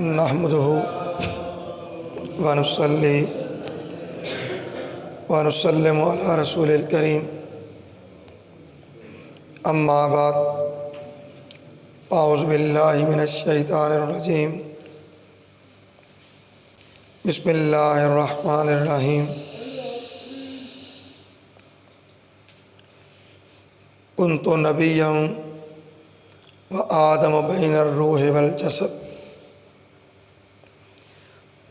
نحمده ونصلي ونسلم على رسول الكريم اما بعد اعوذ باللہ من الشیطان الرجیم بسم اللہ الرحمن الرحیم کنت نبیا وآدم بین الروح والجسد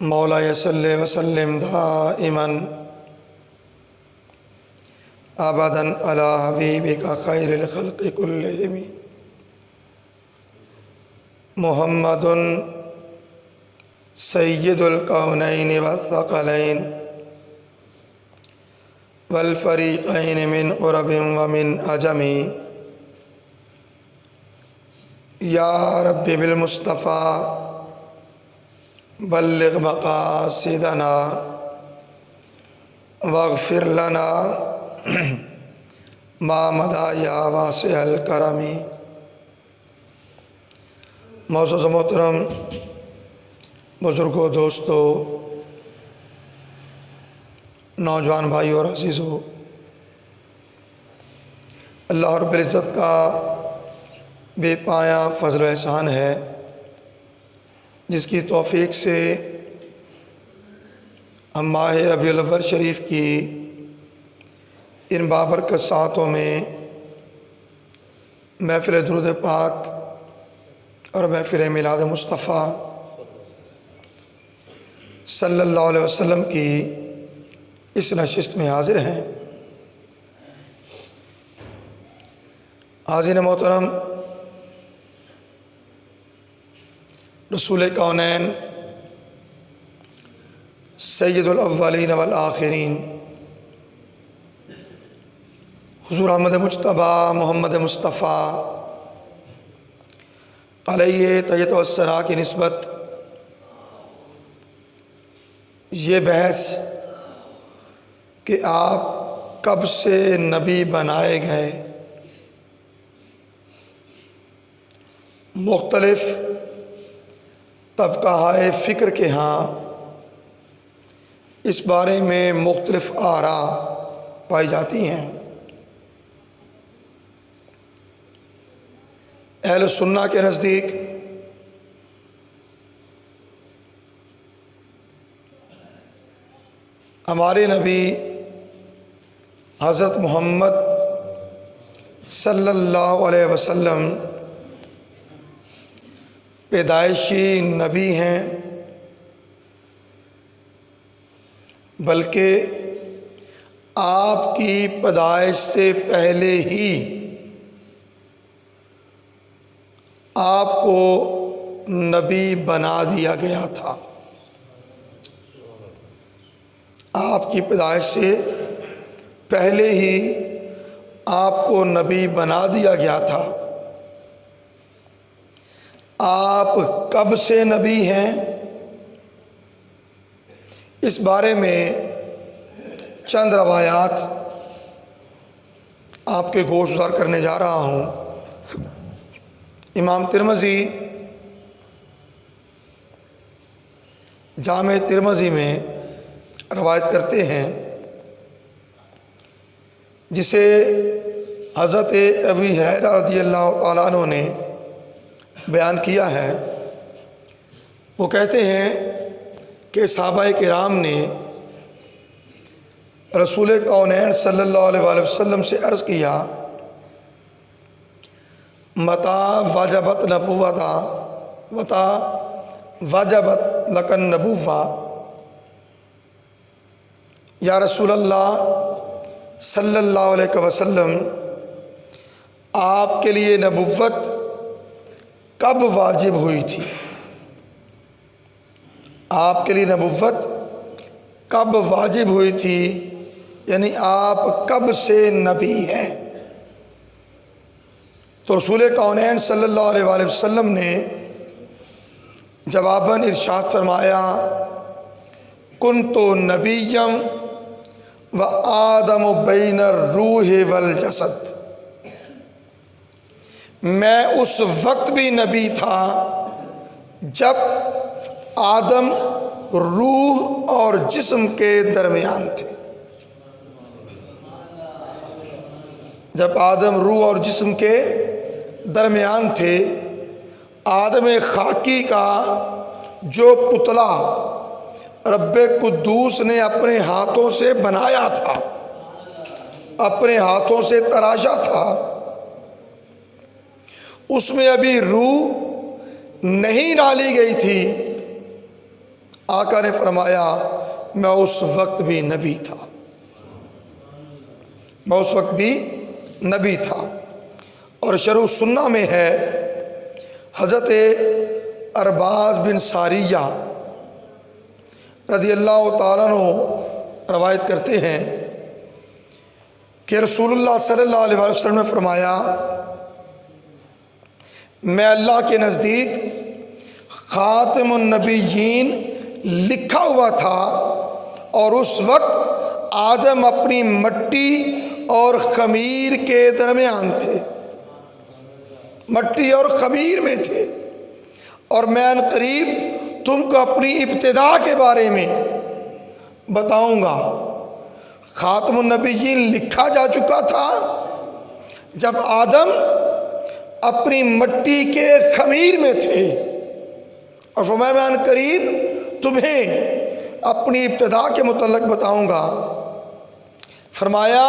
مولاي صل وسلم دائما ابدا على حبيبك خير الخلق كلهم محمد سید الکونین والثقلین والفریقین من عرب ومن عجم یا رب بالمصطفیٰ بلغ مقاصدنا واغفر لنا ما مضى یا واسع الکرم۔ معزز محترم بزرگوں، دوستو، نوجوان بھائیو اور عزیزو، اللہ رب العزت کا بے پایہ فضل و احسان ہے جس کی توفیق سے ہم ماہ ربیع الاول شریف کی ان بابرکت ساعتوں میں محفل درود پاک اور محفل میلاد مصطفیٰ صلی اللہ علیہ وسلم کی اس نشست میں حاضر ہیں۔ حاضرین محترم، رسول کونین سید الاولین والآخرین حضور احمد مجتبیٰ محمد مصطفیٰ علیہ تحیۃ والثناء کی نسبت یہ بحث کہ آپ کب سے نبی بنائے گئے، مختلف طبقہ فکر کے ہاں اس بارے میں مختلف آراء پائی جاتی ہیں۔ اہل سنہ کے نزدیک ہمارے نبی حضرت محمد صلی اللہ علیہ وسلم پیدائشی نبی ہیں، بلکہ آپ کی پیدائش سے پہلے ہی آپ کو نبی بنا دیا گیا تھا۔ آپ کی پیدائش سے پہلے ہی آپ کو نبی بنا دیا گیا تھا۔ آپ کب سے نبی ہیں، اس بارے میں چند روایات آپ کے گوش گزار کرنے جا رہا ہوں۔ امام ترمذی جامع ترمذی میں روایت کرتے ہیں، جسے حضرت ابی ہریرہ رضی اللہ تعالیٰ عنہ نے بیان کیا ہے۔ وہ کہتے ہیں کہ صحابہ کرام نے رسول کونین صلی اللہ علیہ وآلہ وسلم سے عرض کیا، متى وجبت نبوتا متى وجبت لک النبوہ، یا رسول اللہ صلی اللہ علیہ وسلم، آپ کے لیے نبوت کب واجب ہوئی تھی؟ آپ کے لیے نبوت کب واجب ہوئی تھی، یعنی آپ کب سے نبی ہیں؟ تو رسول کونین صلی اللہ علیہ وآلہ وسلم نے جواباً ارشاد فرمایا، کنت نبیا وآدم بین الروح والجسد، میں اس وقت بھی نبی تھا جب آدم روح اور جسم کے درمیان تھے۔ جب آدم روح اور جسم کے درمیان تھے، آدم خاکی کا جو پتلا رب قدوس نے اپنے ہاتھوں سے بنایا تھا، اپنے ہاتھوں سے تراشا تھا، اس میں ابھی روح نہیں ڈالی گئی تھی۔ آقا نے فرمایا میں اس وقت بھی نبی تھا، میں اس وقت بھی نبی تھا۔ اور شرح سنہ میں ہے، حضرت ارباز بن ساریہ رضی اللہ تعالیٰ عنہ روایت کرتے ہیں کہ رسول اللہ صلی اللہ علیہ وسلم نے فرمایا میں اللہ کے نزدیک خاتم النبیین لکھا ہوا تھا، اور اس وقت آدم اپنی مٹی اور خمیر کے درمیان تھے، مٹی اور خمیر میں تھے، اور میں ان قریب تم کو اپنی ابتدا کے بارے میں بتاؤں گا۔ خاتم النبیین لکھا جا چکا تھا جب آدم اپنی مٹی کے خمیر میں تھے، اور فرمایا میں ان قریب تمہیں اپنی ابتدا کے متعلق بتاؤں گا۔ فرمایا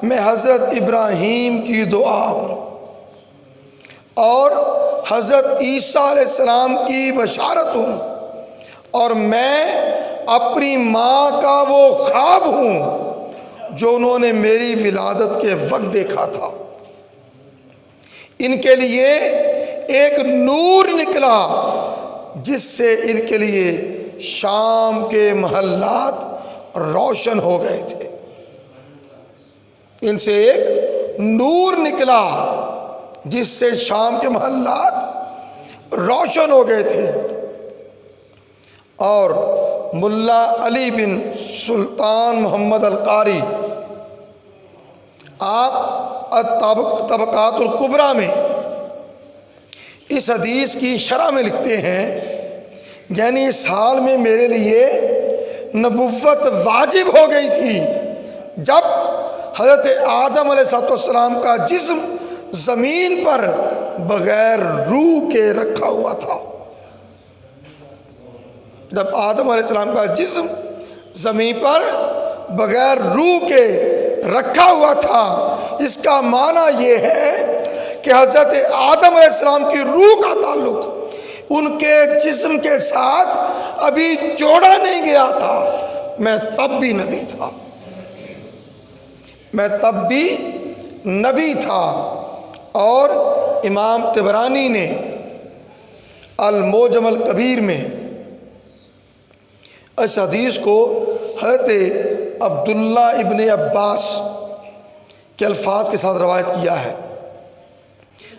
میں حضرت ابراہیم کی دعا ہوں اور حضرت عیسیٰ علیہ السلام کی بشارت ہوں، اور میں اپنی ماں کا وہ خواب ہوں جو انہوں نے میری ولادت کے وقت دیکھا تھا۔ ان کے لیے ایک نور نکلا جس سے ان کے لیے شام کے محلات روشن ہو گئے تھے۔ ان سے ایک نور نکلا جس سے شام کے محلات روشن ہو گئے تھے۔ اور ملا علی بن سلطان محمد القاری آپ طبقات الکبریٰ میں اس حدیث کی شرح میں لکھتے ہیں، یعنی اس حال میں میرے لیے نبوت واجب ہو گئی تھی جب حضرت آدم علیہ السلام کا جسم زمین پر بغیر روح کے رکھا ہوا تھا۔ جب آدم علیہ السلام کا جسم زمین پر بغیر روح کے رکھا ہوا تھا، اس کا معنی یہ ہے کہ حضرت آدم علیہ السلام کی روح کا تعلق ان کے جسم کے ساتھ ابھی جوڑا نہیں گیا تھا۔ میں تب بھی نبی تھا، میں تب بھی نبی تھا۔ اور امام طبرانی نے المعجم الکبیر میں اس حدیث کو حضرت عبداللہ ابن عباس کے الفاظ کے ساتھ روایت کیا ہے۔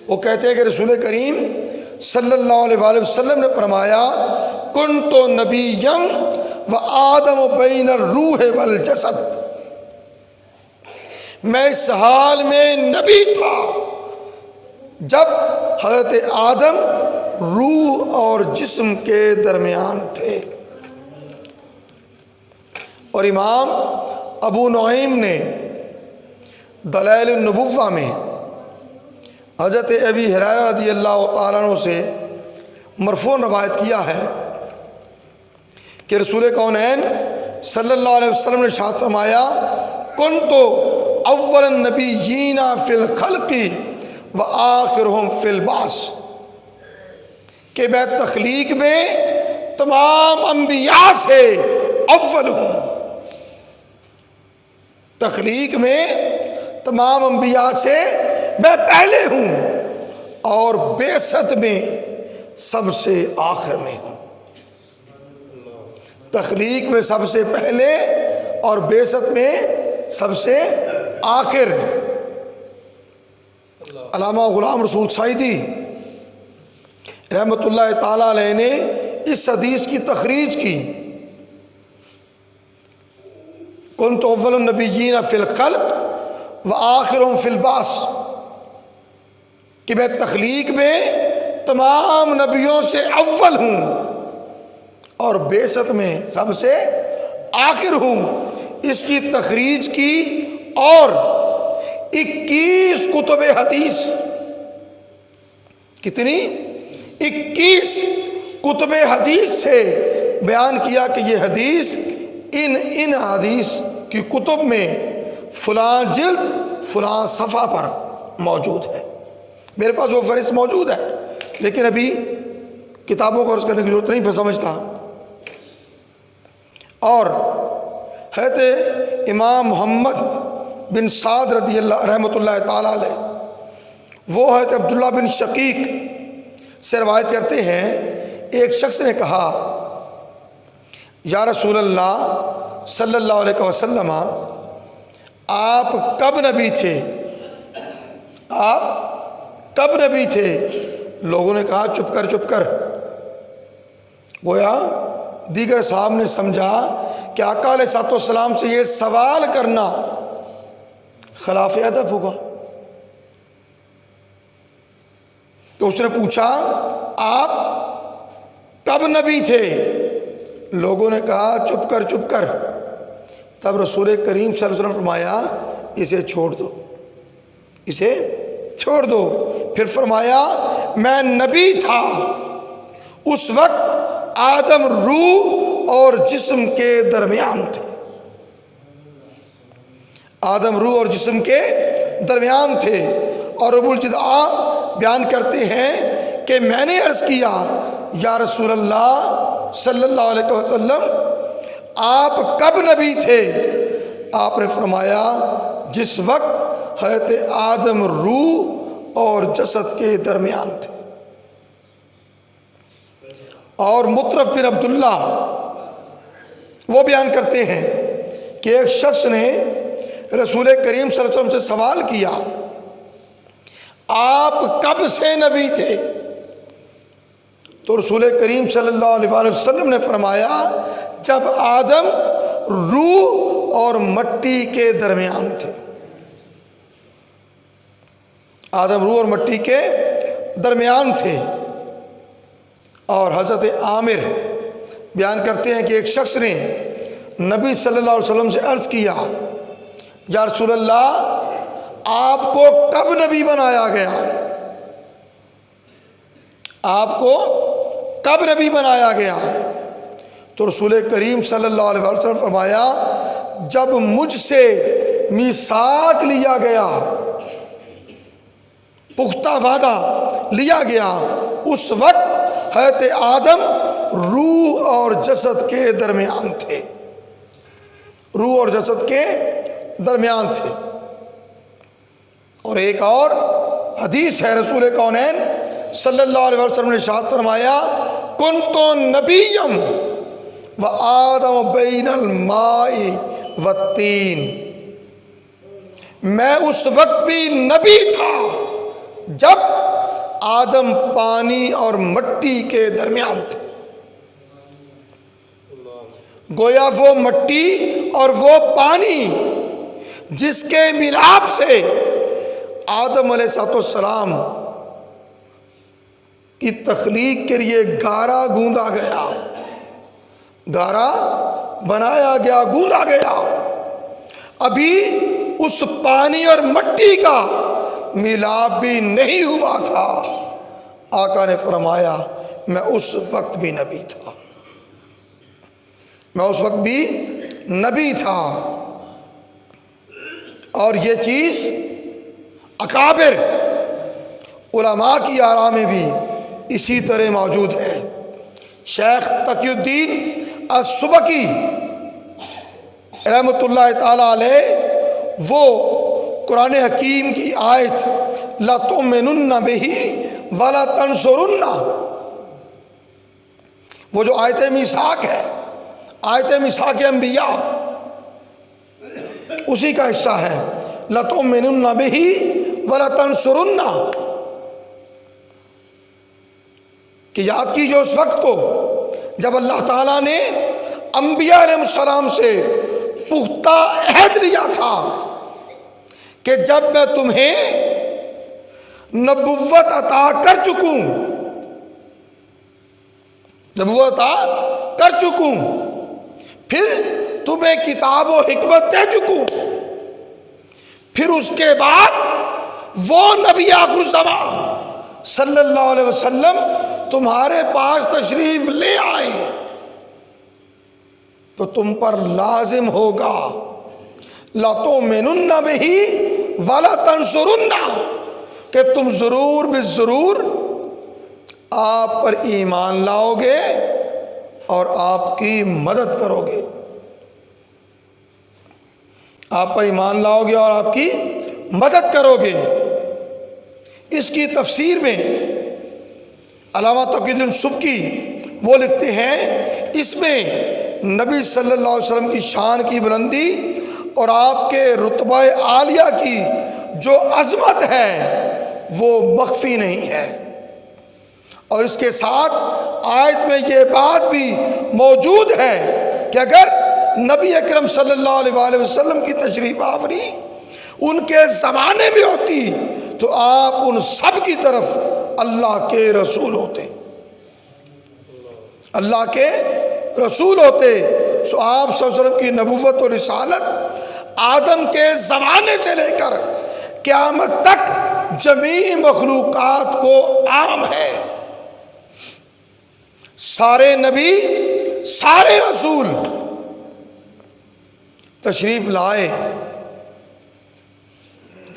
وہ کہتے ہیں کہ رسول کریم صلی اللہ علیہ وآلہ وسلم نے فرمایا کنت نبیا و آدم بین الروح والجسد، میں اس حال میں نبی تھا جب حضرت آدم روح اور جسم کے درمیان تھے۔ اور امام ابو نعیم نے دلائل النبوہ میں حضرت ابی ہریرہ رضی اللہ تعالیٰ عنہ سے مرفوع روایت کیا ہے کہ رسول کونین صلی اللہ علیہ وسلم نے ارشاد فرمایا کنت اول النبیین فی الخلق و آخرہم فی البعث، کہ میں تخلیق میں تمام انبیاء سے اول ہوں، تخلیق میں تمام انبیاء سے میں پہلے ہوں، اور بعثت میں سب سے آخر میں ہوں۔ تخلیق میں سب سے پہلے اور بعثت میں سب سے آخر۔ علامہ غلام رسول سعیدی رحمۃ اللہ تعالیٰ علیہ نے اس حدیث کی تخریج کی، کنت اول النبیین فی الخلق و آخرہم فی البعث، کہ میں تخلیق میں تمام نبیوں سے اول ہوں اور بعثت میں سب سے آخر ہوں۔ اس کی تخریج کی اور 21 کتب حدیث، کتنی؟ 21 کتب حدیث سے بیان کیا کہ یہ حدیث ان حدیث کی کتب میں فلاں جلد فلاں صفحہ پر موجود ہے۔ میرے پاس وہ فہرست موجود ہے، لیکن ابھی کتابوں کو عرض کرنے کی ضرورت نہیں، پھر سمجھتا۔ اور حضرت امام محمد بن سعد رضی اللہ رحمۃ اللہ تعالیٰ علیہ، وہ حضرت عبداللہ بن شقیق سے روایت کرتے ہیں، ایک شخص نے کہا یا رسول اللہ صلی اللہ علیہ وسلم، آپ کب نبی تھے؟ آپ کب نبی تھے؟ لوگوں نے کہا چپ کر۔ گویا دیگر صاحب نے سمجھا کہ آقا علیہ الصلوۃ والسلام سے یہ سوال کرنا خلاف ادب ہوگا، تو اس نے پوچھا آپ کب نبی تھے؟ لوگوں نے کہا چپ کر۔ تب رسول کریم صلی اللہ علیہ وسلم فرمایا اسے چھوڑ دو۔ پھر فرمایا میں نبی تھا، اس وقت آدم روح اور جسم کے درمیان تھے۔ آدم روح اور جسم کے درمیان تھے۔ اور رب الجدہ بیان کرتے ہیں کہ میں نے عرض کیا یا رسول اللہ صلی اللہ علیہ وسلم آپ کب نبی تھے؟ آپ نے فرمایا جس وقت حضرت آدم روح اور جسد کے درمیان تھے۔ اور مطرف بن عبداللہ وہ بیان کرتے ہیں کہ ایک شخص نے رسول کریم صلی اللہ علیہ وسلم سے سوال کیا آپ کب سے نبی تھے؟ تو رسول کریم صلی اللہ علیہ وسلم نے فرمایا جب آدم روح اور مٹی کے درمیان تھے۔ آدم روح اور مٹی کے درمیان تھے۔ اور حضرت عامر بیان کرتے ہیں کہ ایک شخص نے نبی صلی اللہ علیہ وسلم سے عرض کیا یا رسول اللہ آپ کو کب نبی بنایا گیا؟ آپ کو کب نبی بنایا گیا؟ تو رسول کریم صلی اللہ علیہ وسلم فرمایا جب مجھ سے میثاق لیا گیا، پختہ وعدہ لیا گیا، اس وقت حضرت آدم روح اور جسد کے درمیان تھے۔ روح اور جسد کے درمیان تھے۔ اور ایک اور حدیث ہے، رسول کونین صلی اللہ علیہ وسلم نے ارشاد فرمایا کنت نبیم و آدم بین الماء والطین، میں اس وقت بھی نبی تھا جب آدم پانی اور مٹی کے درمیان تھے۔ گویا وہ مٹی اور وہ پانی جس کے ملاپ سے آدم علیہ السلام کی تخلیق کے لیے گارا گوندا گیا، گارا بنایا گیا، گوندا گیا، ابھی اس پانی اور مٹی کا ملاپ بھی نہیں ہوا تھا۔ آقا نے فرمایا میں اس وقت بھی نبی تھا، میں اس وقت بھی نبی تھا۔ اور یہ چیز اکابر علماء کی آراء میں بھی اسی طرح موجود ہے۔ شیخ تقی الدین السبکی رحمۃ اللہ تعالی علیہ وہ قرآن حکیم کی آیت لَتُؤْمِنُنَّ بِهِ وَلَا تَنْصُرُنَّ، وہ جو آیت میثاق ہے، آیت میثاق انبیاء، اسی کا حصہ ہے لَتُؤْمِنُنَّ بِهِ وَلَا تَنْصُرُنَّ، کہ یاد کیجئے اس وقت کو جب اللہ تعالیٰ نے انبیاء علیہ السلام سے پختہ عہد لیا تھا کہ جب میں تمہیں نبوت عطا کر چکوں، نبوت عطا کر چکوں، پھر تمہیں کتاب و حکمت دے چکوں، پھر اس کے بعد وہ نبی آخر الزمان صلی اللہ علیہ وسلم تمہارے پاس تشریف لے آئے تو تم پر لازم ہوگا لَتُؤْمِنُنَّ بِهِ وَلَتَنْصُرُنَّهُ کہ تم ضرور بالضرور آپ پر ایمان لاؤ گے اور آپ کی مدد کرو گے، آپ پر ایمان لاؤ گے اور آپ کی مدد کرو گے۔ اس کی تفسیر میں علامہ تقی الدین سبکی وہ لکھتے ہیں، اس میں نبی صلی اللہ علیہ وسلم کی شان کی بلندی اور آپ کے رتبہ عالیہ کی جو عظمت ہے وہ مخفی نہیں ہے، اور اس کے ساتھ آیت میں یہ بات بھی موجود ہے کہ اگر نبی اکرم صلی اللہ علیہ وسلم کی تشریف آوری ان کے زمانے میں ہوتی تو آپ ان سب کی طرف اللہ کے رسول ہوتے، اللہ کے رسول ہوتے۔ سو آپ صلی اللہ علیہ وسلم کی نبوت اور رسالت آدم کے زمانے سے لے کر قیامت تک جمیع مخلوقات کو عام ہے۔ سارے نبی سارے رسول تشریف لائے،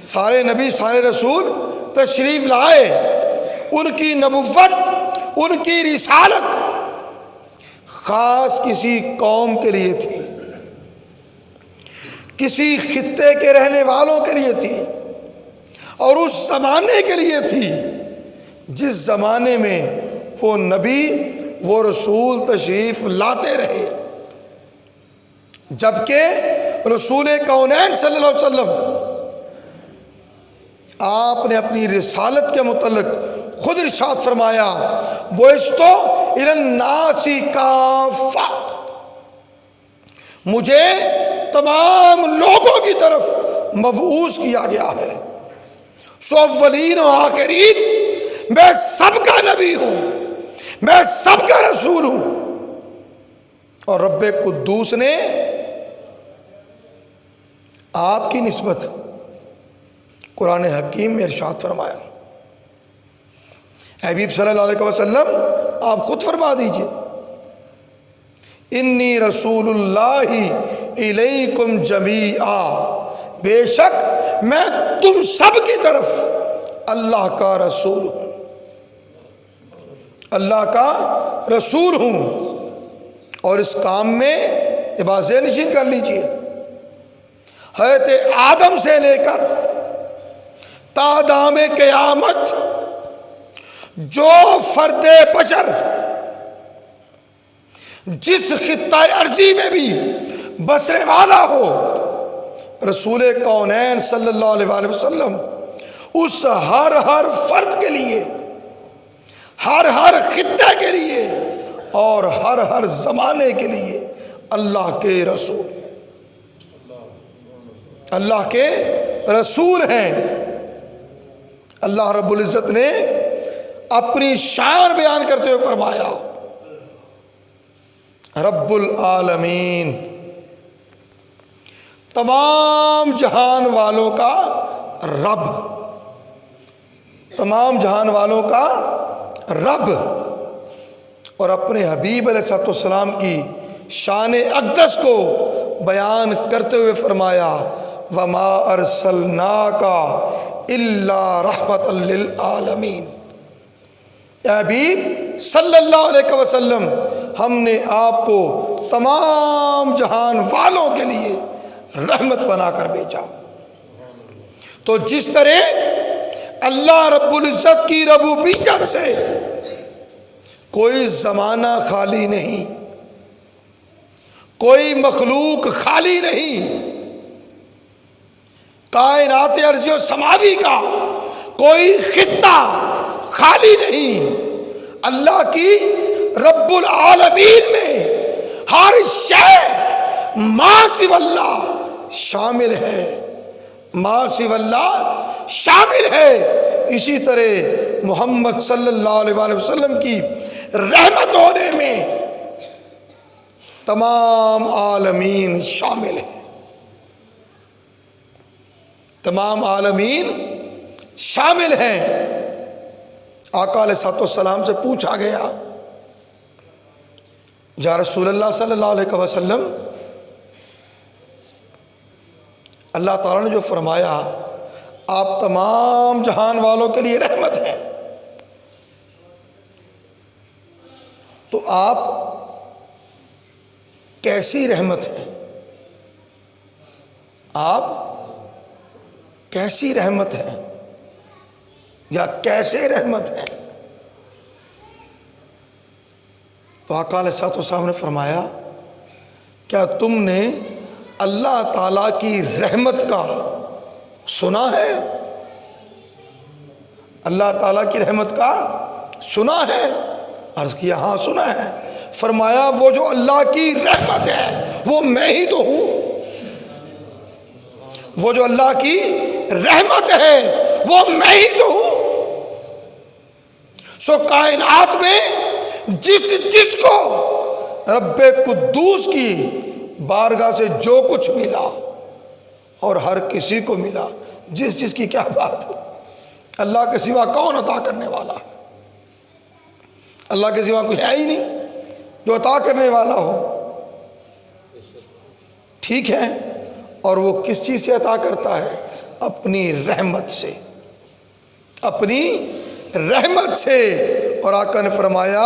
سارے نبی سارے رسول تشریف لائے، ان کی نبوت ان کی رسالت خاص کسی قوم کے لیے تھی، کسی خطے کے رہنے والوں کے لیے تھی، اور اس زمانے کے لیے تھی جس زمانے میں وہ نبی وہ رسول تشریف لاتے رہے، جبکہ رسول کونین صلی اللہ علیہ وسلم آپ نے اپنی رسالت کے متعلق خود ارشاد فرمایا، بُعِثْتُ إِلَى النَّاسِ کافۃ، مجھے تمام لوگوں کی طرف مبعوث کیا گیا ہے، سو اولین و آخرین میں سب کا نبی ہوں، میں سب کا رسول ہوں۔ اور رب قدوس نے آپ کی نسبت قرآن حکیم میں ارشاد فرمایا، حبیب صلی اللہ علیہ وسلم آپ خود فرما دیجئے، انی رسول اللہ الیکم جمیعا، بے شک میں تم سب کی طرف اللہ کا رسول ہوں، اللہ کا رسول ہوں۔ اور اس کام میں یہ بات ذہن نشین کر لیجئے، حضرت آدم سے لے کر تا دام قیامت جو فرد بشر جس خطہ ارضی میں بھی بسنے والا ہو، رسول کونین صلی اللہ علیہ وسلم اس ہر فرد کے لیے، ہر خطے کے لیے اور ہر زمانے کے لیے اللہ کے رسول، اللہ کے رسول ہیں۔ اللہ رب العزت نے اپنی شان بیان کرتے ہوئے فرمایا، رب العالمین، تمام جہان والوں کا رب، تمام جہان والوں کا رب، اور اپنے حبیب علیہ السلام کی شان اقدس کو بیان کرتے ہوئے فرمایا، وما ارسلناک الا رحمۃ للعالمین، اے حبیب صلی اللہ علیہ وسلم ہم نے آپ کو تمام جہان والوں کے لیے رحمت بنا کر بھیجا۔ تو جس طرح اللہ رب العزت کی ربوبیت سے کوئی زمانہ خالی نہیں، کوئی مخلوق خالی نہیں، کائنات ارضی و سماوی کا کوئی خطہ خالی نہیں، اللہ کی رب العالمین میں ہر شے ما سوی اللہ شامل ہے، ما سوی اللہ شامل ہے۔ اسی طرح محمد صلی اللہ علیہ وسلم کی رحمت ہونے میں تمام عالمین شامل ہیں، تمام عالمین شامل ہیں۔ آقا علیہ الصلوۃ والسلام سے پوچھا گیا، یا رسول اللہ صلی اللہ علیہ وسلم، اللہ تعالیٰ نے جو فرمایا آپ تمام جہان والوں کے لیے رحمت ہیں، تو آپ کیسی رحمت ہیں؟ آپ کیسی رحمت ہیں یا کیسے رحمت ہیں؟ تو آقا علیہ الصلوۃ والسلام نے فرمایا، کیا تم نے اللہ تعالیٰ کی رحمت کا سنا ہے؟ اللہ تعالیٰ کی رحمت کا سنا ہے؟ عرض کیا ہاں سنا ہے۔ فرمایا وہ جو اللہ کی رحمت ہے وہ میں ہی تو ہوں، وہ جو اللہ کی رحمت ہے وہ میں ہی تو ہوں۔ سو کائنات میں جس کو رب قدوس کی بارگاہ سے جو کچھ ملا، اور ہر کسی کو ملا، جس کی کیا بات ہے، اللہ کے سوا کون عطا کرنے والا ہے؟ اللہ کے سوا کوئی ہے ہی نہیں جو عطا کرنے والا ہو، ٹھیک ہے؟ اور وہ کس چیز سے عطا کرتا ہے؟ اپنی رحمت سے، اپنی رحمت سے۔ اور آقا نے فرمایا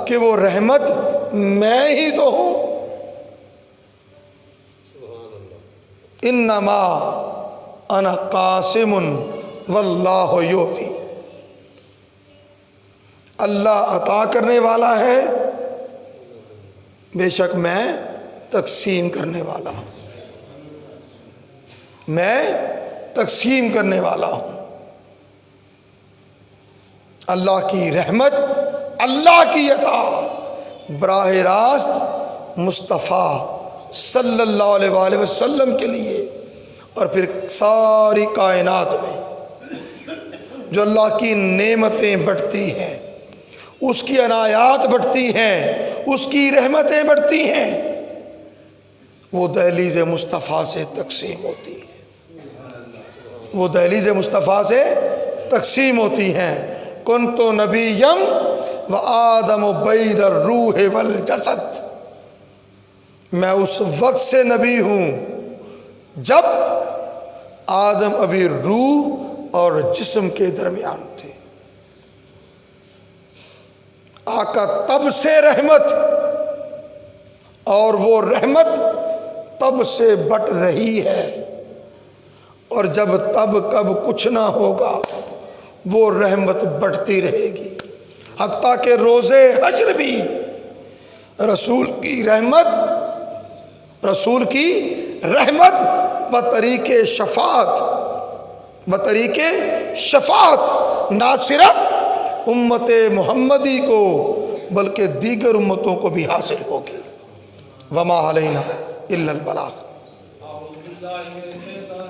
کہ وہ رحمت میں ہی تو ہوں۔ انما انا قاسم واللہ یؤتی، اللہ عطا کرنے والا ہے، بے شک میں تقسیم کرنے والا ہوں، میں تقسیم کرنے والا ہوں۔ اللہ کی رحمت، اللہ کی عطا براہ راست مصطفیٰ صلی اللہ علیہ وآلہ وسلم کے لیے، اور پھر ساری کائنات میں جو اللہ کی نعمتیں بڑھتی ہیں، اس کی عنایات بڑھتی ہیں، اس کی رحمتیں بڑھتی ہیں، وہ دہلیز مصطفیٰ سے تقسیم ہوتی ہیں، وہ دہلیز مصطفیٰ سے تقسیم ہوتی ہیں۔ کنت نبیم و آدم بین الروح والجسد، میں اس وقت سے نبی ہوں جب آدم ابھی روح اور جسم کے درمیان تھے۔ آقا تب سے رحمت، اور وہ رحمت تب سے بٹ رہی ہے، اور جب تب کب کچھ نہ ہوگا وہ رحمت بڑھتی رہے گی، حتیٰ کہ روز حشر بھی رسول کی رحمت بطریق شفاعت نہ صرف امت محمدی کو بلکہ دیگر امتوں کو بھی حاصل ہوگی۔ وما علینا الا البلاغ۔